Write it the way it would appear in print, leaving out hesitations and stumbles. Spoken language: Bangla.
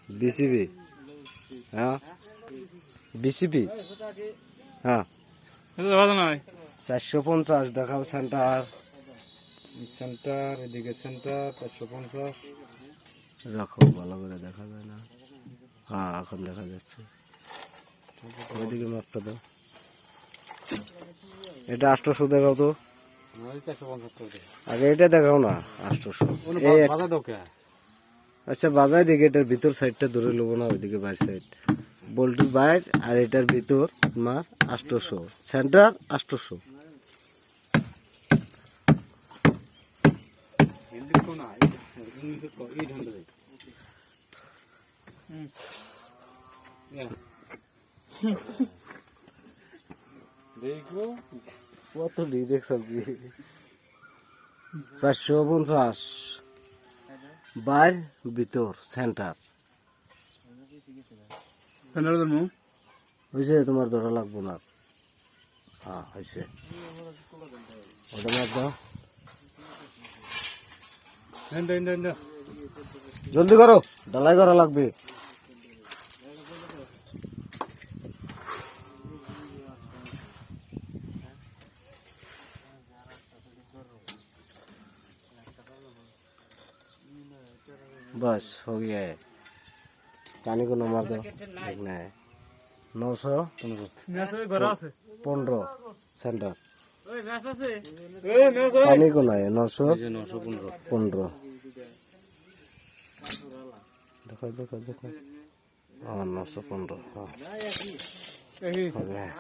বিসিবি হ্যাঁ বিসিবি হ্যাঁ 450 দেখাও সেন্টার সেন্টার এদিকে সেন্টার 450 রাখো ভালো করে দেখা যায় না হ্যাঁ এখন দেখা যাচ্ছে ওইদিকে মাপটা দাও এটা 800 দেখাও তো আগে এটা দেখাও না 800 আচ্ছা বাজাই দিকে এটার ভিতর সাইডটা ধরে নেবো না ওইদিকে বাইর সাইড বল্টুর বাইর আর এটার ভিতর তোমার 800 সেন্টার 800 দেখো কত ডি দেখছ 450 বাইর ভিতর সেন্টার হয়েছে তোমার ধরা লাগবো না হ্যাঁ হয়েছে ওটা মার দাও জলদি করো ঢালাই করা লাগবে बस हो गया है पानी को नंबर दो देखना है 915 सेंटर पानी को ना है 915 देखो देखो देखो हाँ 915 हाँ हो गया है